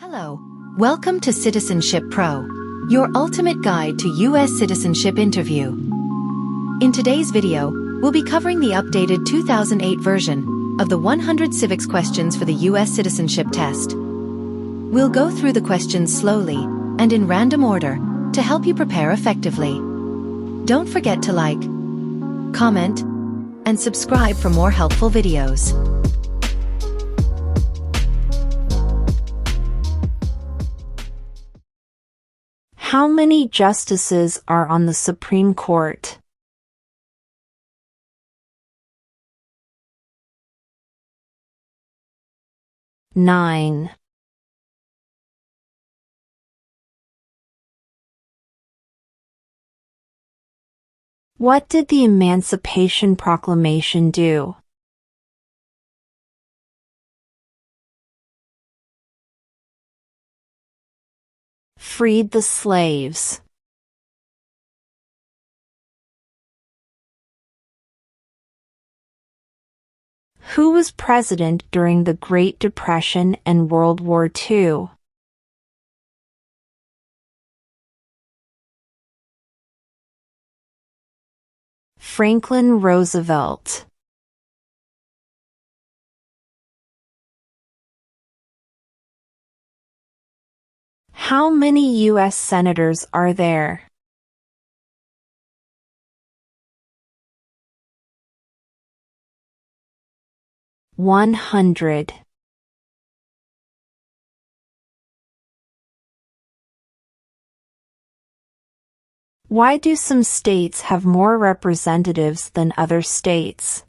Hello. Welcome to Citizenship Pro, your ultimate guide to U.S. citizenship interview. In today's video, we'll be covering the updated 2008 version of the 100 civics questions for the U.S. citizenship test. We'll go through the questions slowly and in random order to help you prepare effectively. Don't forget to like, comment, and subscribe for more helpful videos. How many justices are on the Supreme Court? 9. What did the Emancipation Proclamation do? Freed the slaves. Who was president during the Great Depression and World War II? Franklin Roosevelt. How many U.S. senators are there? 100. Why do some states have more representatives than other states?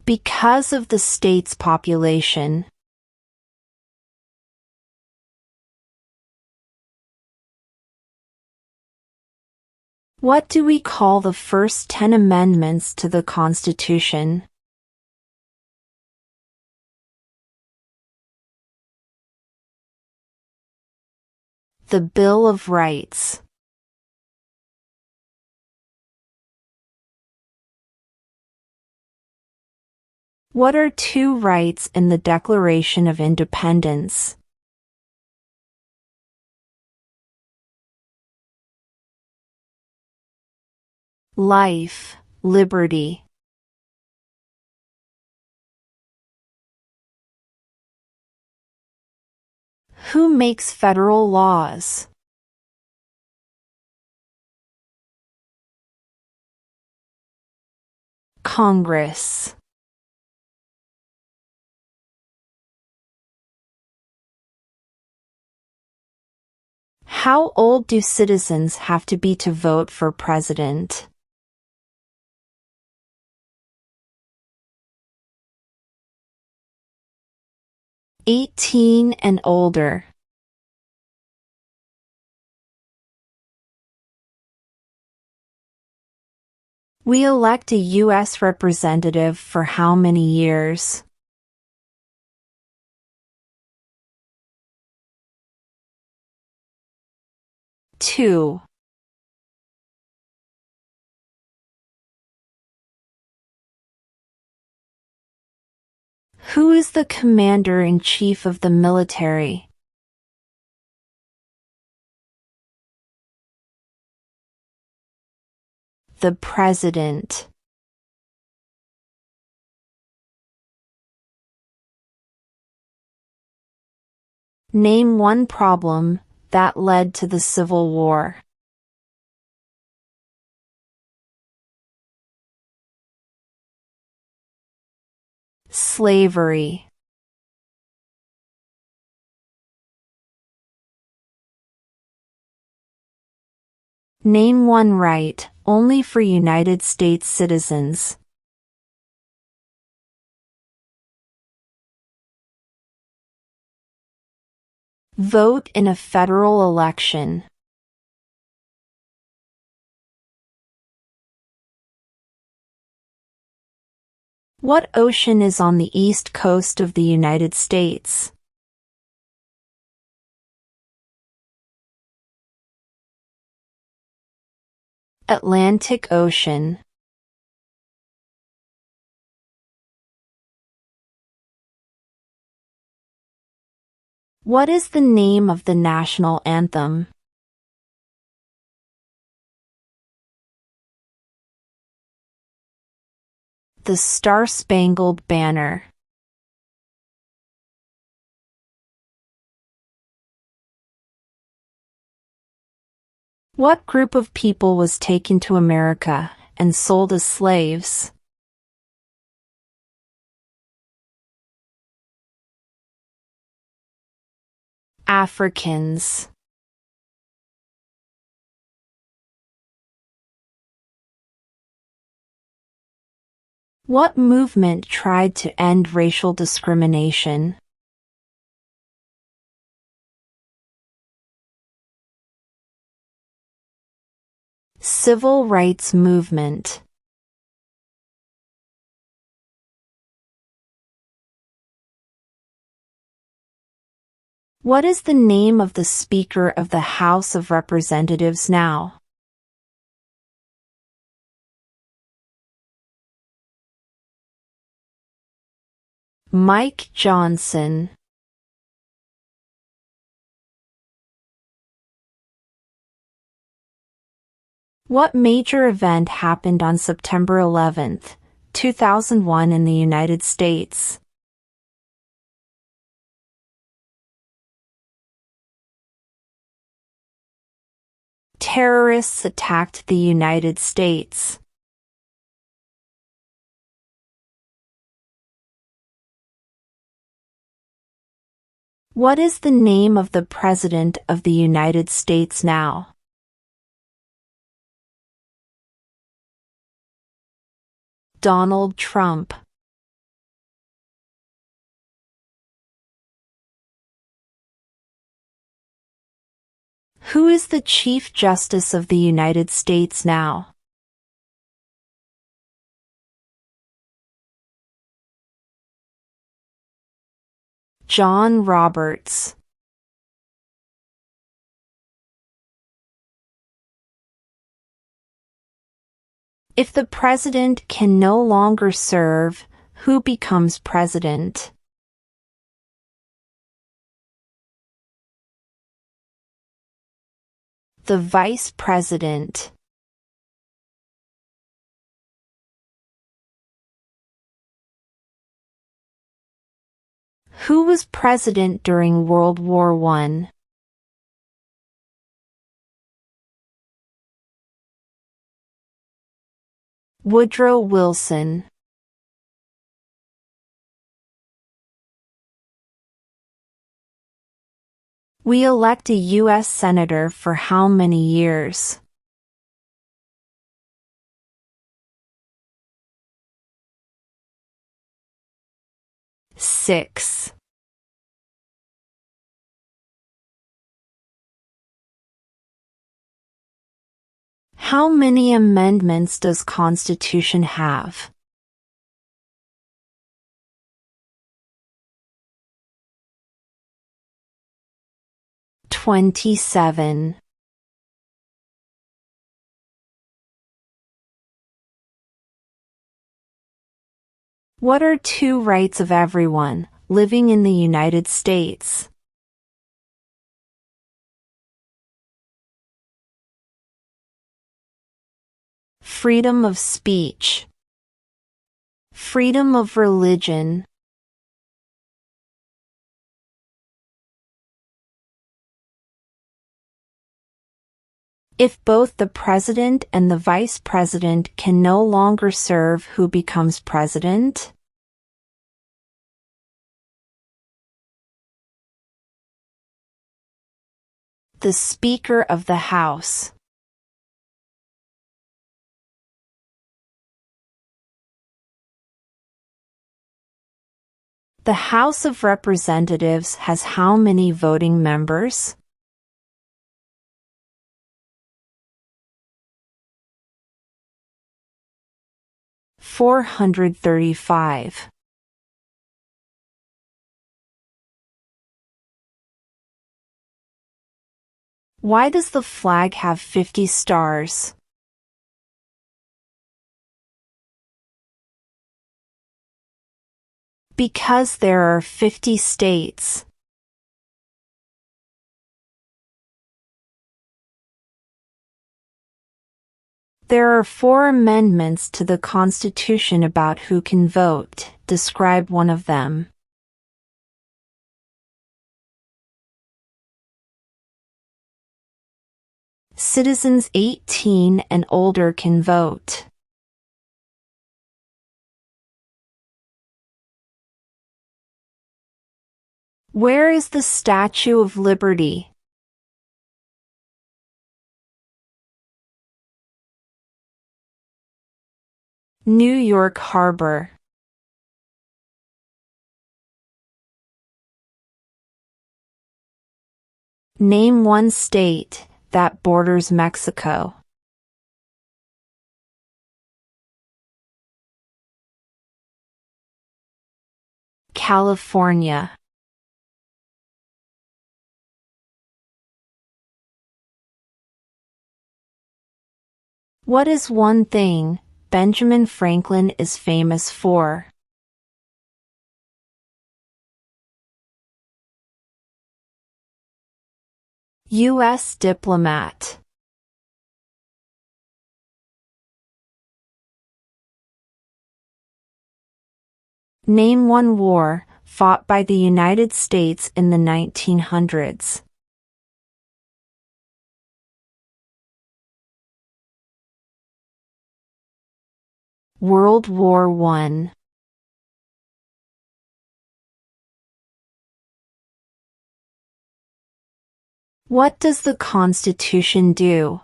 Because of the state's population. What do we call the first 10 amendments to the Constitution? The Bill of Rights. What are two rights in the Declaration of Independence? Life, liberty. Who makes federal laws? Congress. How old do citizens have to be to vote for president? 18 and older. We elect a U.S. representative for how many years? 2. Who is the commander-in-chief of the military? The president. Name one problem that led to the Civil War. Slavery. Name one right only for United States citizens. Vote in a federal election. What ocean is on the east coast of the United States? Atlantic Ocean. What is the name of the national anthem? The Star-Spangled Banner. What group of people was taken to America and sold as slaves? Africans. What movement tried to end racial discrimination? Civil rights movement. What is the name of the Speaker of the House of Representatives now? Mike Johnson. What major event happened on September 11, 2001 in the United States? Terrorists attacked the United States. What is the name of the President of the United States now? Donald Trump. Who is the Chief Justice of the United States now? John Roberts. If the president can no longer serve, who becomes president? The vice president. Who was president during World War I? Woodrow Wilson. We elect a U.S. Senator for how many years? 6. How many amendments does Constitution have? 27. What are two rights of everyone living in the United States? Freedom of speech. Freedom of religion. If both the president and the vice president can no longer serve, who becomes president? The Speaker of the House. The House of Representatives has how many voting members? 435. Why does the flag have 50 stars? Because there are 50 states. There are 4 amendments to the Constitution about who can vote. Describe one of them. Citizens 18 and older can vote. Where is the Statue of Liberty? New York Harbor. Name one state that borders Mexico. California. What is one thing Benjamin Franklin is famous for? U.S. diplomat. Name one war fought by the United States in the 1900s. World War I. What does the Constitution do?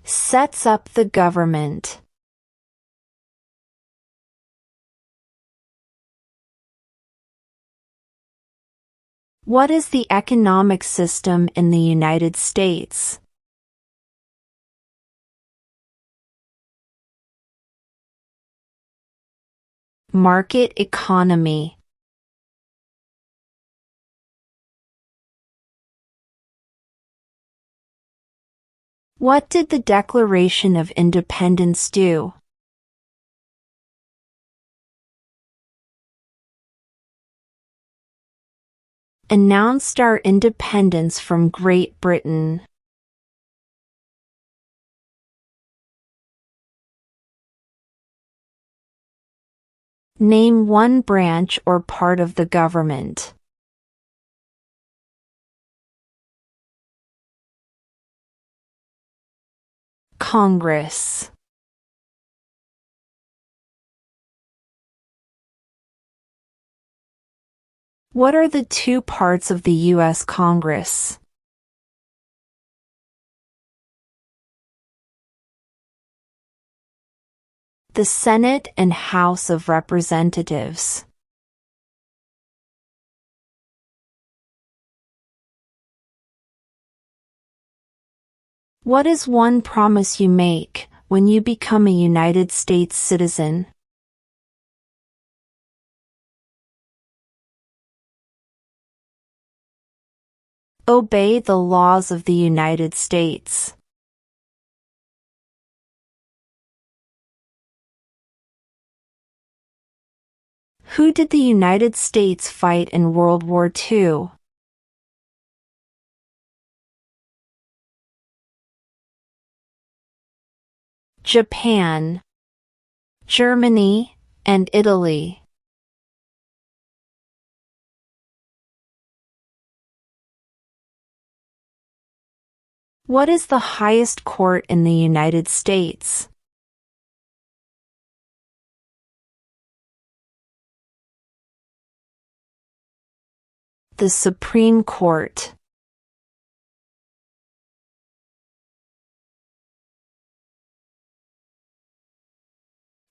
Sets up the government. What is the economic system in the United States? Market economy. What did the Declaration of Independence do? Announced our independence from Great Britain. Name one branch or part of the government. Congress. What are the 2 parts of the U.S. Congress? The Senate and House of Representatives. What is one promise you make when you become a United States citizen? Obey the laws of the United States. Who did the United States fight in World War II? Japan, Germany, and Italy. What is the highest court in the United States? The Supreme Court.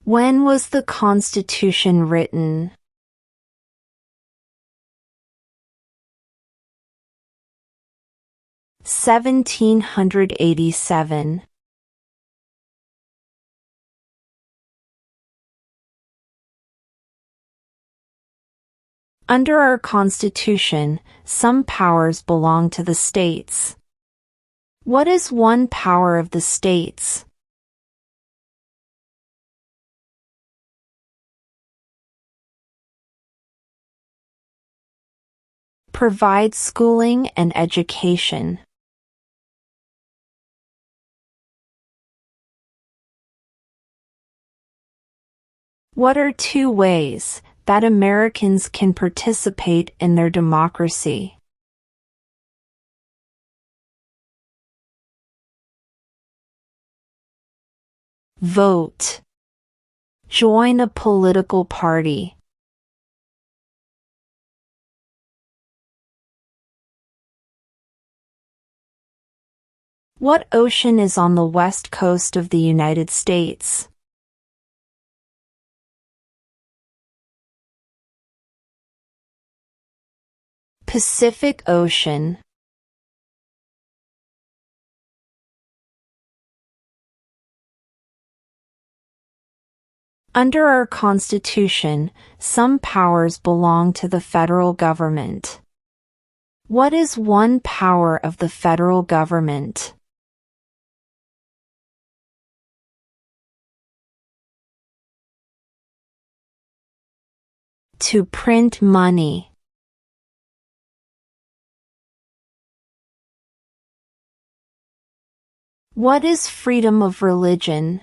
When was the Constitution written? (1787). Under our Constitution, some powers belong to the states. What is one power of the states? Provide schooling and education. What are 2 ways that Americans can participate in their democracy? Vote. Join a political party. What ocean is on the west coast of the United States? Pacific Ocean. Under our Constitution, some powers belong to the federal government. What is one power of the federal government? To print money. What is freedom of religion?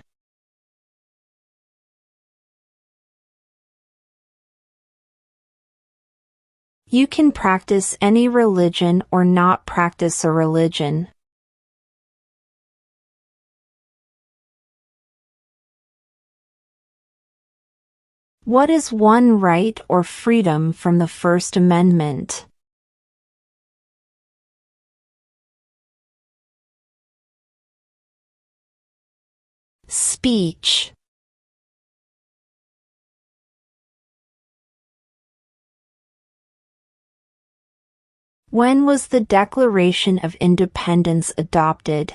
You can practice any religion or not practice a religion. What is one right or freedom from the First Amendment? Speech. When was the Declaration of Independence adopted?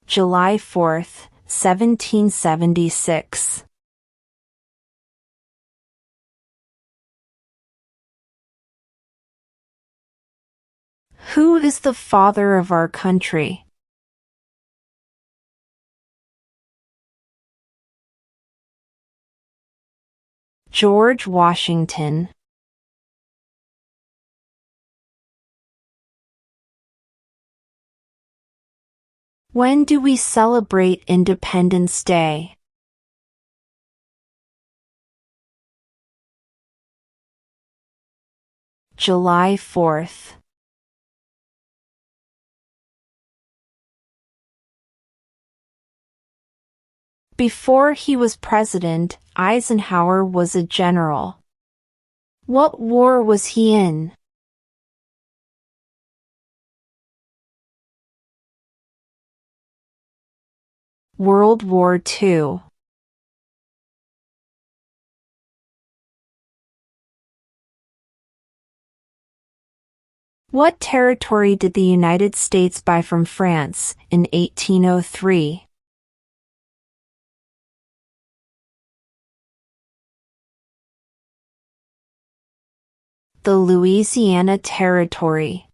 July 4, 1776. Who is the father of our country? George Washington. When do we celebrate Independence Day? July 4th. Before he was president, Eisenhower was a general. What war was he in? World War II. What territory did the United States buy from France in 1803? The Louisiana Territory.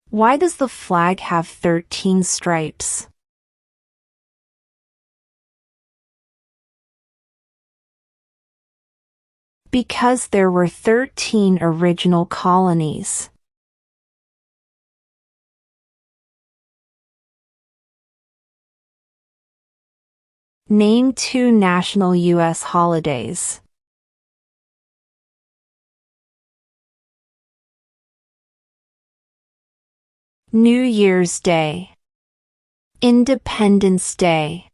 Why does the flag have 13 stripes? Because there were 13 original colonies. Name 2 national U.S. holidays. New Year's Day. Independence Day.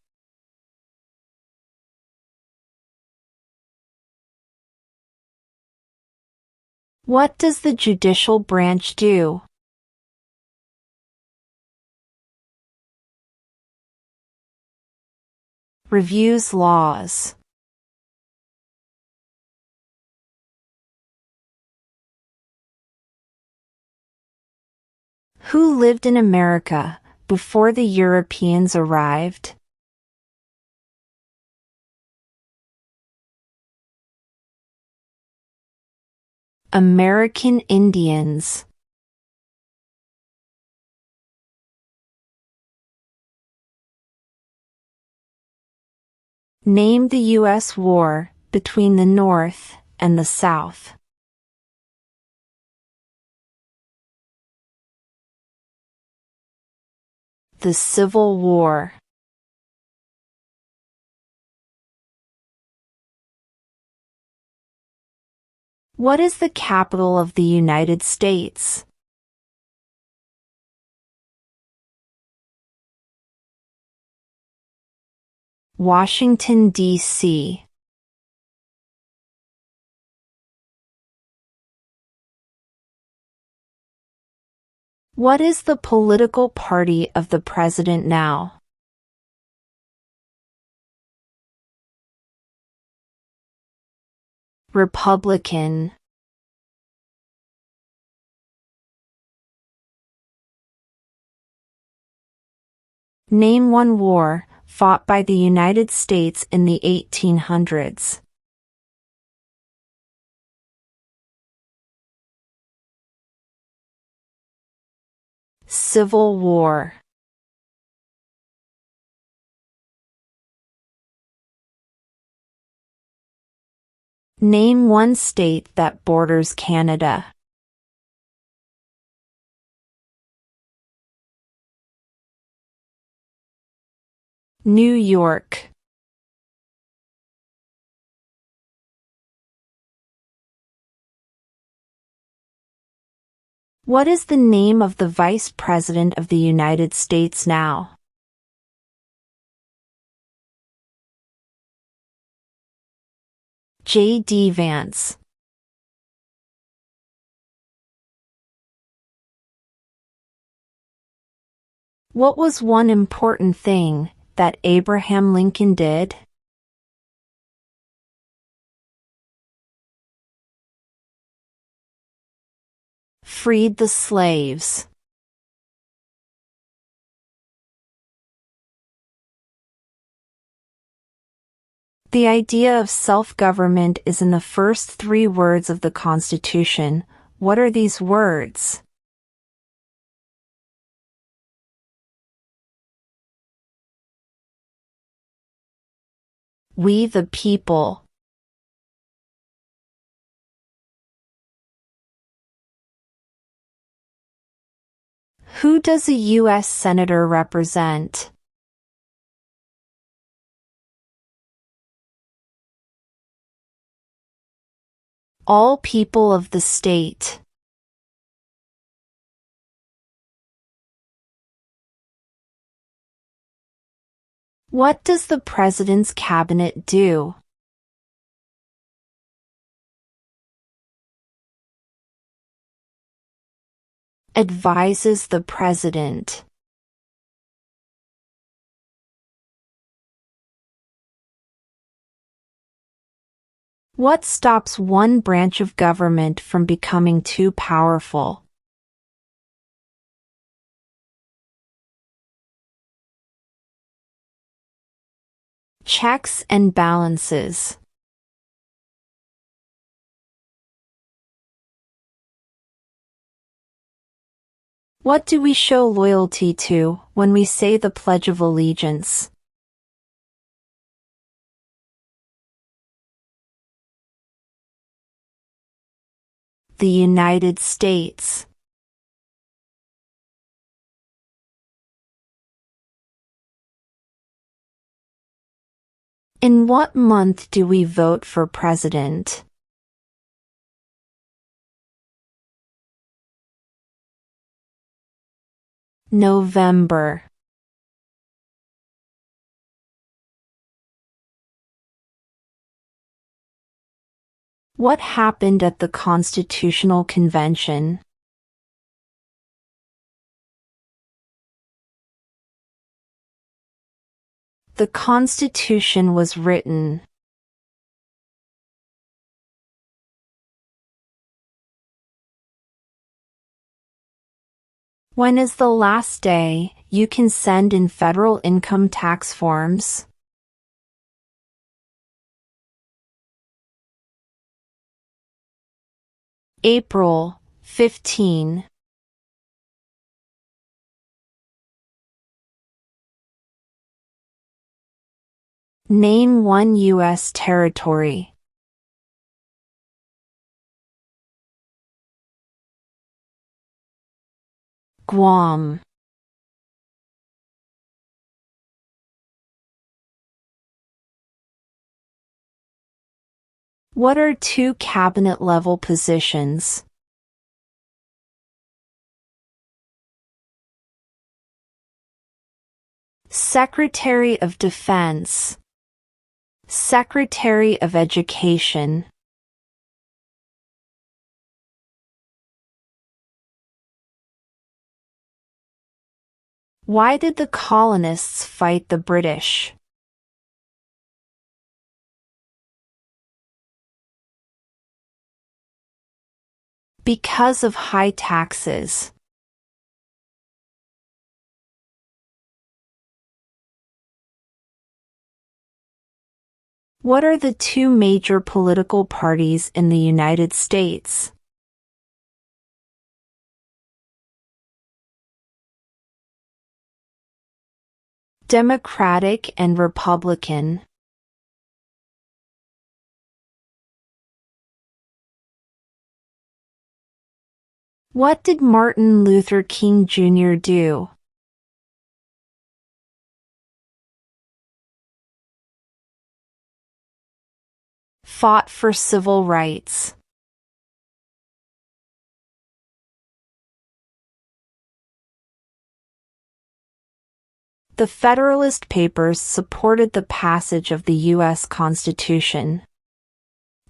What does the judicial branch do? Reviews laws. Who lived in America before the Europeans arrived? American Indians. Name the U.S. war between the North and the South. The Civil War. What is the capital of the United States? Washington, D.C. What is the political party of the president now? Republican. Name one war fought by the United States in the 1800s. Civil War. Name one state that borders Canada. New York. What is the name of the Vice President of the United States now? J.D. Vance. What was one important thing that Abraham Lincoln did? Freed the slaves. The idea of self-government is in the first 3 words of the Constitution. What are these words? We the people. Who does a U.S. Senator represent? All people of the state. What does the President's cabinet do? Advises the President. What stops one branch of government from becoming too powerful? Checks and balances. What do we show loyalty to when we say the Pledge of Allegiance? The United States. In what month do we vote for president? November. What happened at the Constitutional Convention? The Constitution was written. When is the last day you can send in federal income tax forms? April 15. Name one U.S. territory. Guam. What are two cabinet-level positions? Secretary of Defense, Secretary of Education. Why did the colonists fight the British? Because of high taxes. What are the two major political parties in the United States? Democratic and Republican. What did Martin Luther King Jr. do? Fought for civil rights. The Federalist Papers supported the passage of the U.S. Constitution.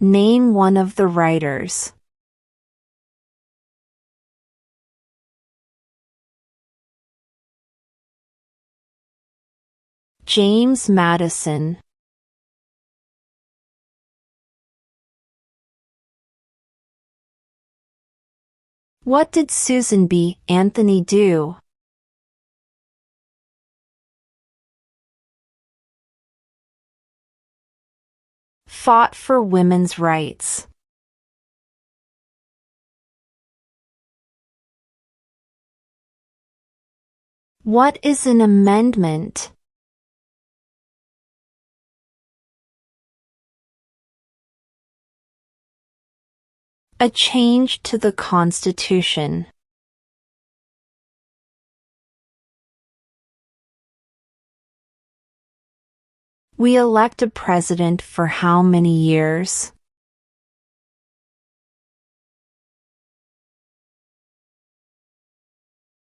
Name one of the writers. James Madison. What did Susan B. Anthony do? Fought for women's rights. What is an amendment? A change to the Constitution. We elect a president for how many years?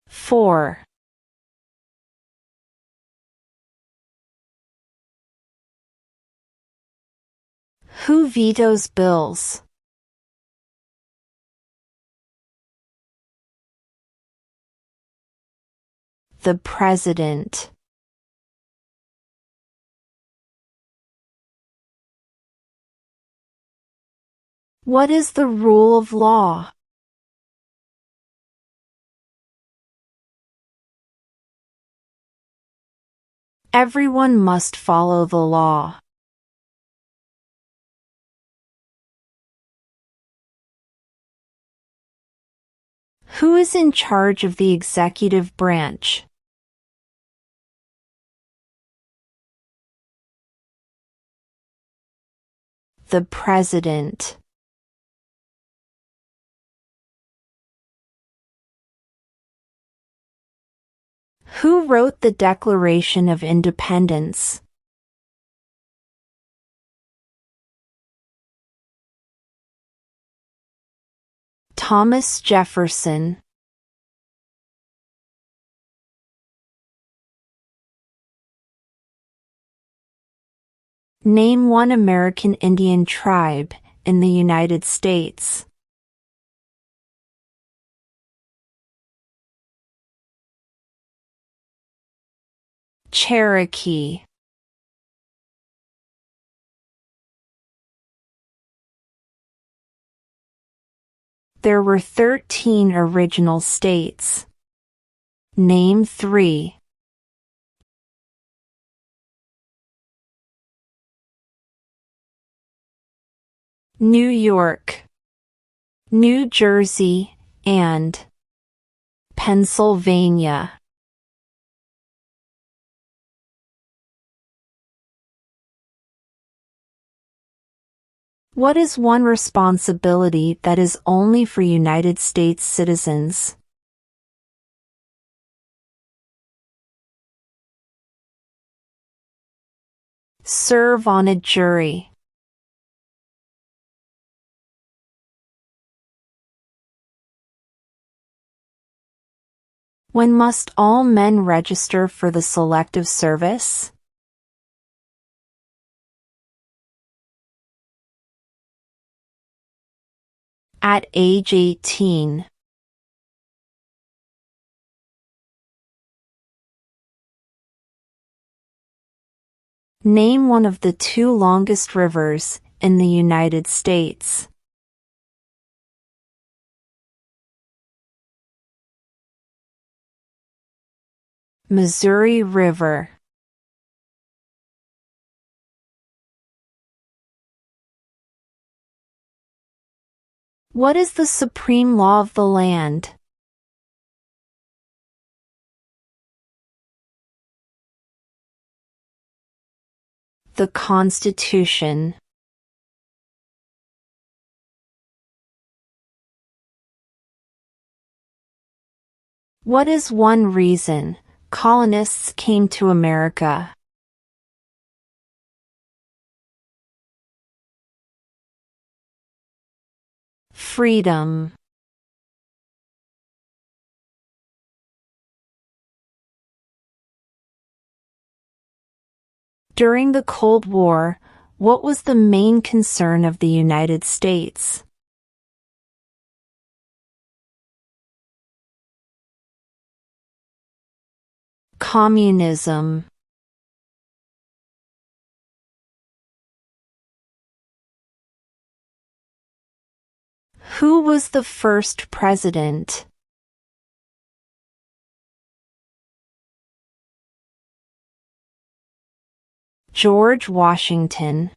Four. Who vetoes bills? The President. What is the rule of law? Everyone must follow the law. Who is in charge of the executive branch? The President. Who wrote the Declaration of Independence? Thomas Jefferson. Name one American Indian tribe in the United States. Cherokee. There were 13 original states. Name 3. New York, New Jersey, and Pennsylvania. What is one responsibility that is only for United States citizens? Serve on a jury. When must all men register for the Selective Service? At age 18. Name one of the two longest rivers in the United States. Missouri River. What is the supreme law of the land? The Constitution. What is one reason colonists came to America? Freedom. During the Cold War, what was the main concern of the United States? Communism. Who was the first president? George Washington.